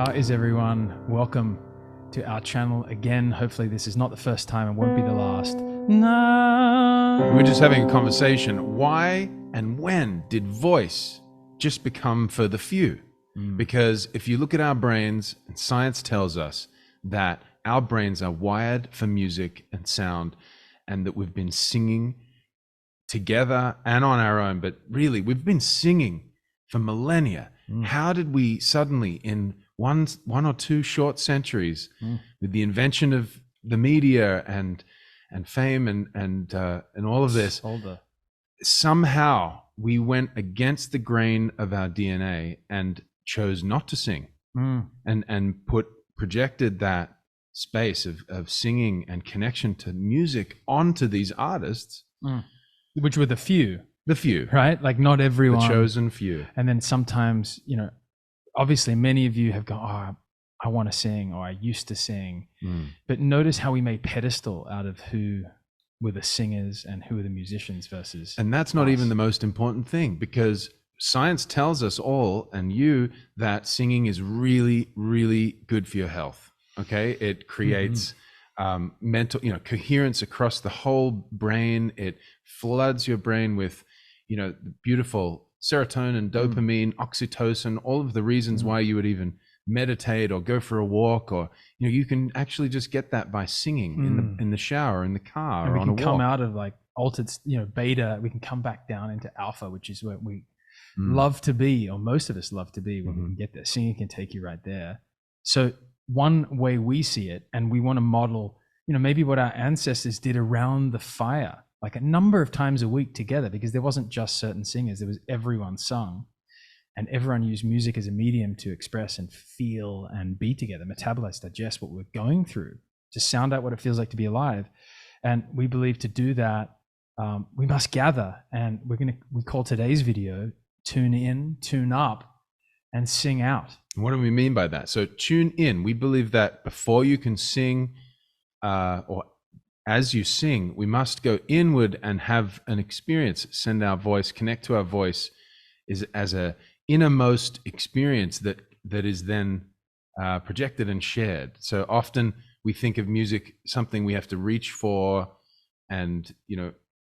How is everyone? Welcome to our channel again. Hopefully this is not the first time and won't be the last. No. We're just having a conversation. Why and when did voice just become for the few? Because if you look at our brains, and science tells us that our brains are wired for music and sound, and that we've been singing together and on our own, but really we've been singing for millennia. How did we suddenly, in one or two short centuries, with the invention of the media and fame and all of this, somehow we went against the grain of our DNA and chose not to sing, and projected that space of singing and connection to music onto these artists, which were the few, right? Like not everyone, the chosen few. And then sometimes, obviously many of you have gone, oh, I want to sing, or I used to sing. But notice how we made pedestal out of who were the singers and who were the musicians versus. And that's not even the most important thing, because science tells us all, and you, that singing is really, really good for your health. Okay. It creates mental, coherence across the whole brain. It floods your brain with, the beautiful serotonin, dopamine, oxytocin, all of the reasons why you would even meditate or go for a walk, or you can actually just get that by singing in the shower, in the car, and or on a walk. We can come out of like altered, beta. We can come back down into alpha, which is where we love to be, or most of us love to be when we can get there. Singing can take you right there. So one way we see it, and we want to model, maybe what our ancestors did around the fire, like a number of times a week together, because there wasn't just certain singers, there was everyone sung, and everyone used music as a medium to express and feel and be together, metabolize, digest what we're going through, to sound out what it feels like to be alive. And we believe to do that, we must gather, and we call today's video Tune In, Tune Up, and Sing Out. What do we mean by that? So tune in. We believe that before you can sing, or as you sing, we must go inward and have an experience, send our voice, connect to our voice as a innermost experience that is then projected and shared. So often we think of music something we have to reach for and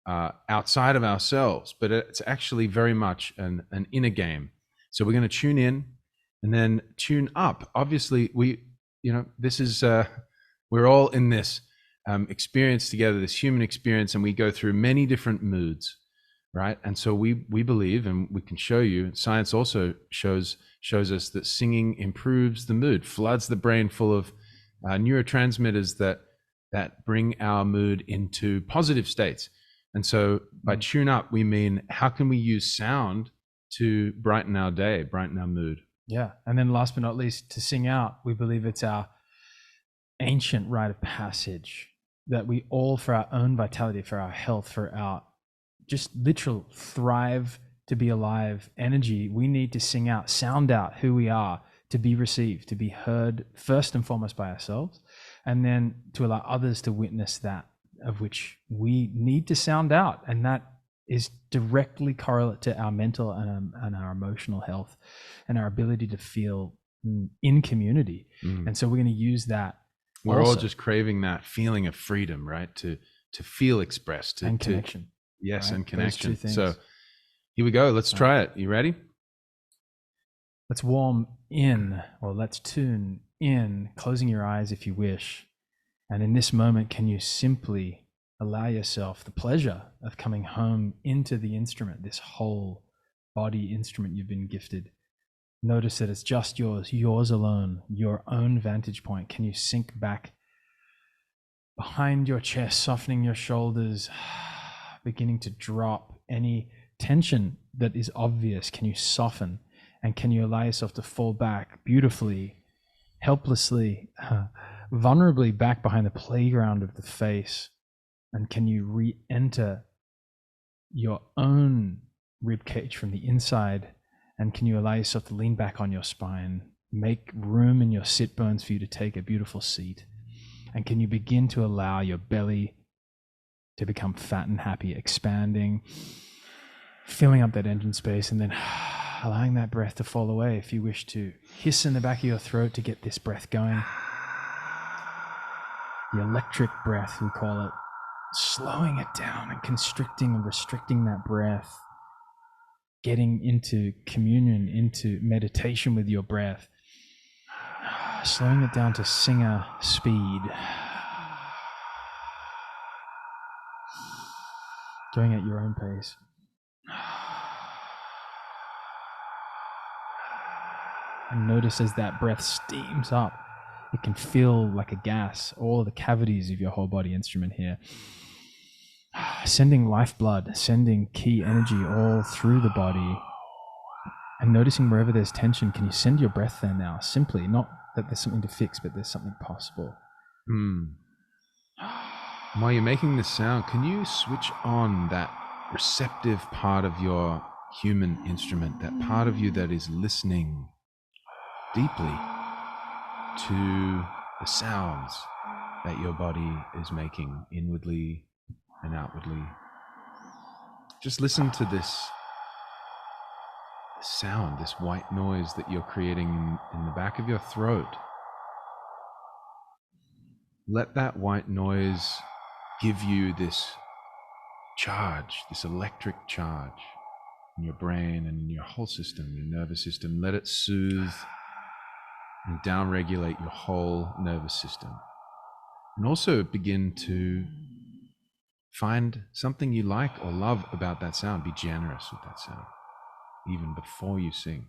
outside of ourselves, but it's actually very much an inner game. So we're going to tune in and then tune up. Obviously this is we're all in this experience together, this human experience, and we go through many different moods, right? And so we believe, and we can show you, science also shows us that singing improves the mood, floods the brain full of neurotransmitters that bring our mood into positive states. And so by tune up, we mean, how can we use sound to brighten our day, brighten our mood? Yeah. And then last but not least, to sing out, we believe it's our ancient rite of passage that we all, for our own vitality, for our health, for our just literal thrive to be alive energy, we need to sing out, sound out who we are, to be received, to be heard first and foremost by ourselves, and then to allow others to witness that of which we need to sound out. And that is directly correlate to our mental and our emotional health and our ability to feel in community. And so we're going to use that. We're all just craving that feeling of freedom, right? To feel expressed, and connection. Yes, right? And connection. So here we go. Let's try it. You ready? Let's warm in, or let's tune in, closing your eyes if you wish. And in this moment, can you simply allow yourself the pleasure of coming home into the instrument, this whole body instrument you've been gifted? Notice that it's just yours alone, your own vantage point. Can you sink back behind your chest, softening your shoulders, beginning to drop any tension that is obvious? Can you soften? And can you allow yourself to fall back beautifully, helplessly, vulnerably back behind the playground of the face? And can you re-enter your own ribcage from the inside? And can you allow yourself to lean back on your spine, make room in your sit bones for you to take a beautiful seat? And can you begin to allow your belly to become fat and happy, expanding, filling up that engine space, and then allowing that breath to fall away. If you wish to hiss in the back of your throat to get this breath going, the electric breath, we call it, slowing it down and constricting and restricting that breath, getting into communion, into meditation with your breath, slowing it down to singer speed, going at your own pace. And notice as that breath steams up, it can feel like a gas, all of the cavities of your whole body instrument here. Sending lifeblood, sending key energy all through the body. And noticing wherever there's tension, can you send your breath there now? Simply, not that there's something to fix, but there's something possible. While you're making this sound, can you switch on that receptive part of your human instrument, that part of you that is listening deeply to the sounds that your body is making inwardly and outwardly? Just listen to this sound, this white noise that you're creating in the back of your throat. Let that white noise give you this charge, this electric charge in your brain and in your whole system, your nervous system. Let it soothe and downregulate your whole nervous system. And also begin to find something you like or love about that sound. Be generous with that sound, even before you sing.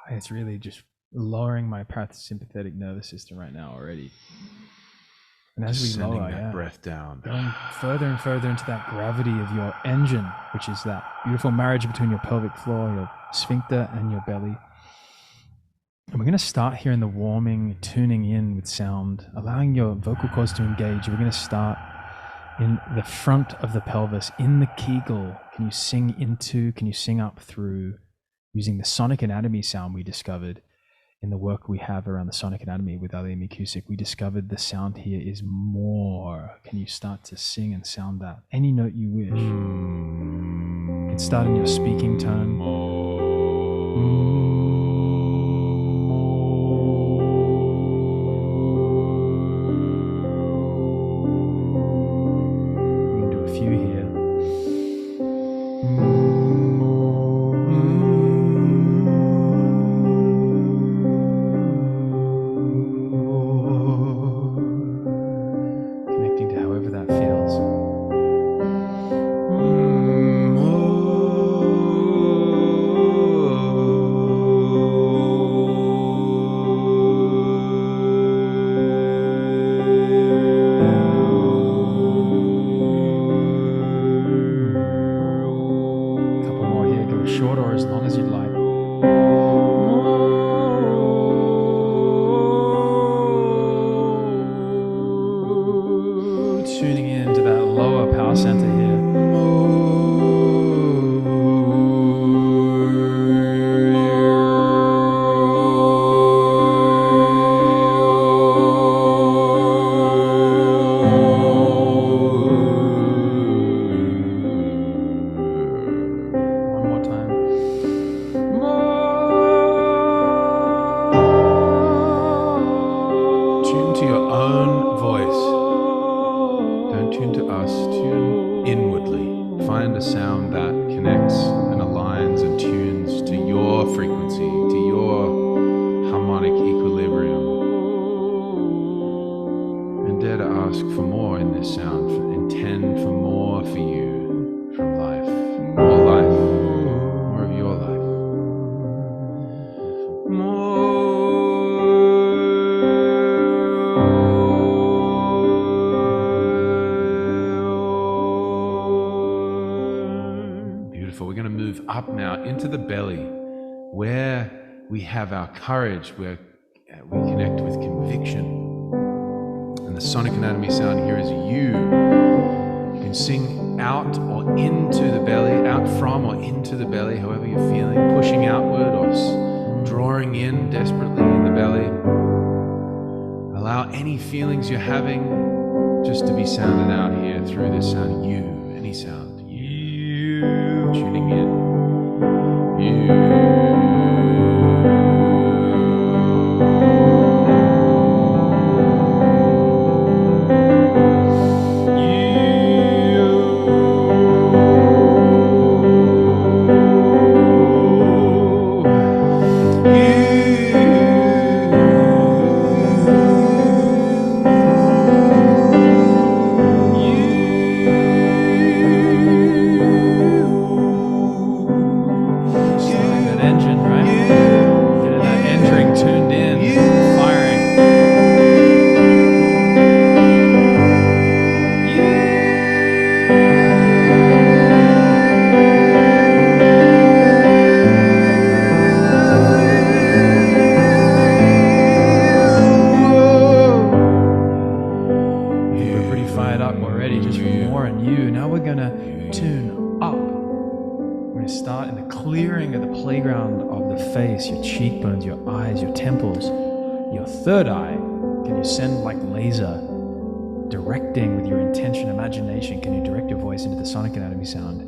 It's really just lowering my parasympathetic nervous system right now already. And as we Sending lower, that breath down, going further and further into that gravity of your engine, which is that beautiful marriage between your pelvic floor, your sphincter, and your belly. And we're going to start here in the warming, tuning in with sound, allowing your vocal cords to engage. We're going to start in the front of the pelvis, in the Kegel. Can you sing into, can you sing up through, using the sonic anatomy sound we discovered in the work we have around the sonic anatomy with Ali Mikusik. We discovered the sound here is more. Can you start to sing and sound that? Any note you wish. You can start in your speaking tone. Have our courage, where we connect with conviction. And the sonic anatomy sound here is you. You can sing out or into the belly, out from or into the belly, however you're feeling, pushing outward or drawing in desperately in the belly. Allow any feelings you're having just to be sounded out here through this sound. You, any sound. You, tuning in. Your cheekbones, your eyes, your temples, your third eye. Can you send like laser directing with your intention, imagination? Can you direct your voice into the sonic anatomy sound?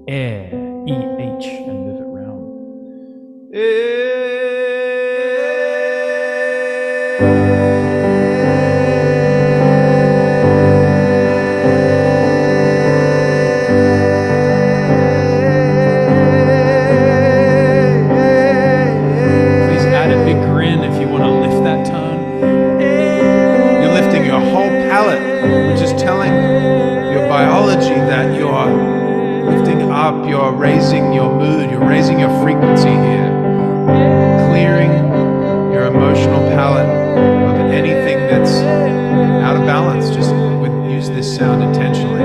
Air, E-H, and move it round. You're raising your mood, you're raising your frequency here, clearing your emotional palette of anything that's out of balance. Just use this sound intentionally.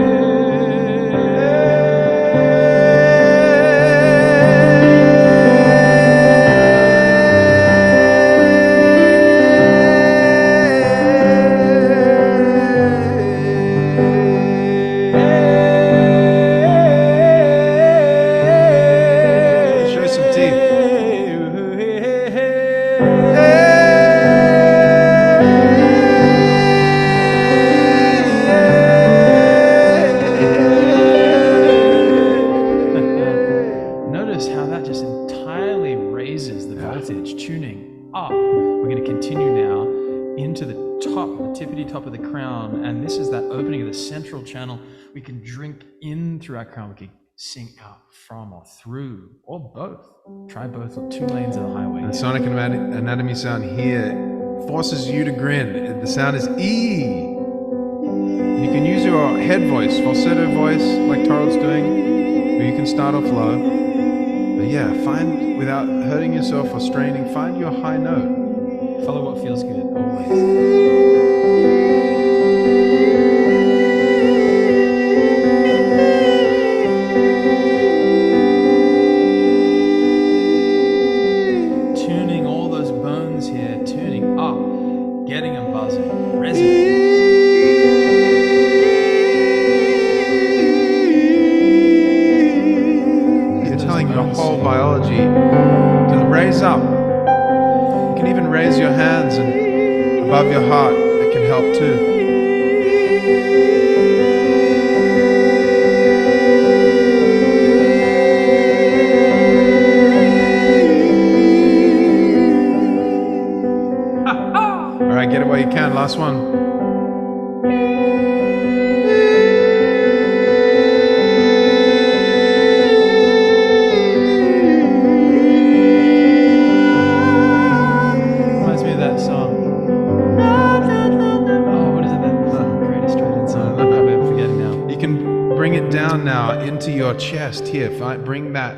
Channel, we can drink in through our crown, we can sing out from or through, or both. Try both, 2 lanes of the highway. The sonic anatomy sound here forces you to grin. The sound is E. You can use your head voice, falsetto voice, like Torald's doing, or you can start off low. But yeah, find, without hurting yourself or straining, find your high note. Follow what feels good, always. Biology to raise up. You can even raise your hands and above your heart. It can help too. All right, get it where you can. Last one. Now into your chest here. Bring that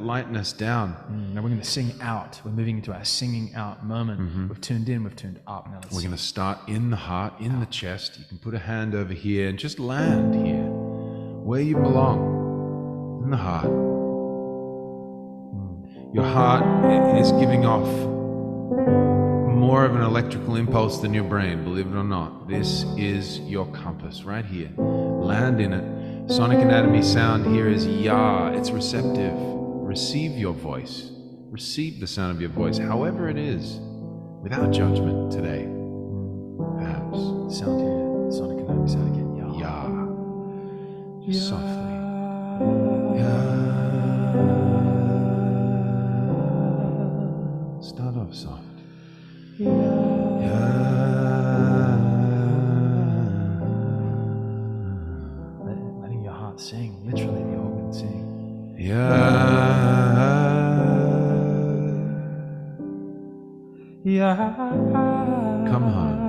lightness down. Now we're going to sing out. We're moving into our singing out moment. Mm-hmm. We've tuned in. We've tuned up. Now we're going to start in the heart, in the chest. You can put a hand over here and just land here, where you belong, in the heart. Your heart is giving off more of an electrical impulse than your brain, believe it or not. This is your compass right here. Land in it. Sonic anatomy sound here is ya. It's receptive. Receive your voice. Receive the sound of your voice, however it is, without judgment today, perhaps. Just softly. Start off soft. Letting your heart sing, literally the organ sing. Come home.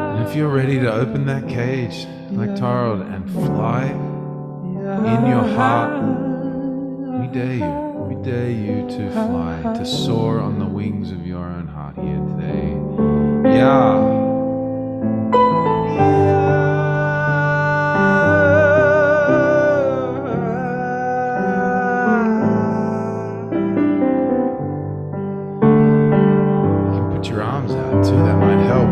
And if you're ready to open that cage like Tyrod and fly in your heart, we dare you. We dare you to fly, to soar on the wings of your own heart here today. You can put your arms out too, that might help.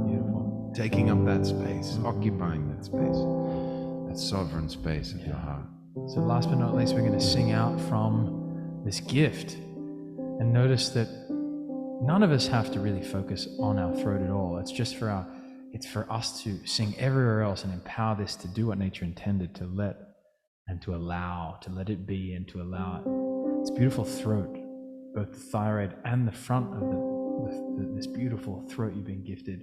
Beautiful. Taking up that space, occupying that space, that sovereign space of your heart. So last but not least, we're going to sing out from this gift, and notice that none of us have to really focus on our throat at all. It's just for us to sing everywhere else and empower this to do what nature intended, to let and to allow, to let it be and to allow it. It's beautiful throat, both the thyroid and the front of this beautiful throat you've been gifted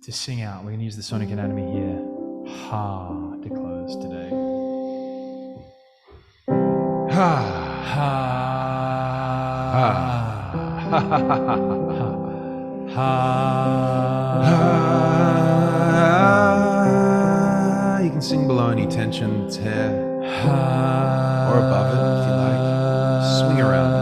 to sing out. We're going to use the sonic anatomy here. Ha to close today. Ha. Ha. Ha. Ha. Ha. Ha. You can sing below any tension that's here, or above it if you like. Swing around.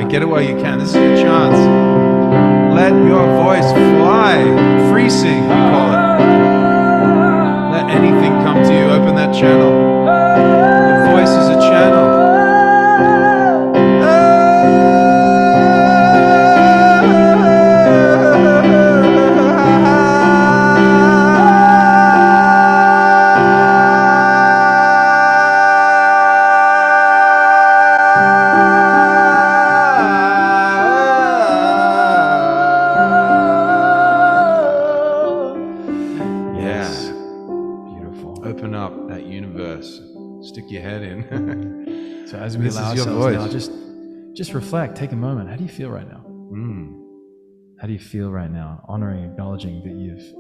Get it while you can. This is your chance. Let your voice fly. Free sing, we call it. Let anything come to you. Open that channel. Your voice is a channel. Open up that universe. Stick your head in. So as we allow ourselves now, just reflect. Take a moment. How do you feel right now? How do you feel right now? Honoring, acknowledging that you've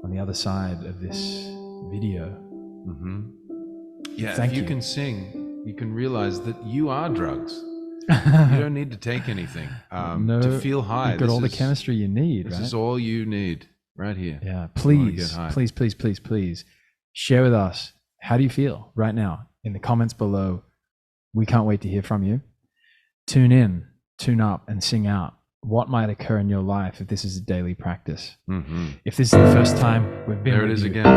on the other side of this video. Yeah, if you can sing, you can realize that you are drugs. You don't need to take anything to feel high. You've got all the chemistry you need. This is all you need right here. Yeah, please share with us. How do you feel right now? In the comments below. We can't wait to hear from you. Tune in, tune up, and sing out. What might occur in your life if this is a daily practice? If this is the first time we've been there, it with is you, again.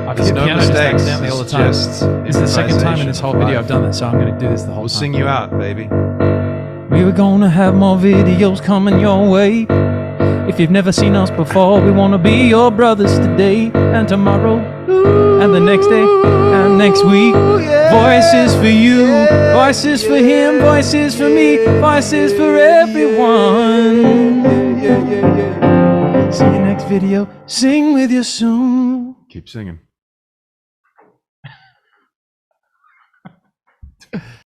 I've There's no piano just mistakes. accidentally all the time. It's just This is the second time in this whole video I've improvisation. done this, so I'm going to do this the whole We'll time. sing you out, baby. We were gonna have more videos coming your way. If you've never seen us before, we wanna be your brothers today and tomorrow and the next day and next week. Voices for you, voices for him, voices for me, voices for everyone. See you next video. Sing with you soon. Keep singing.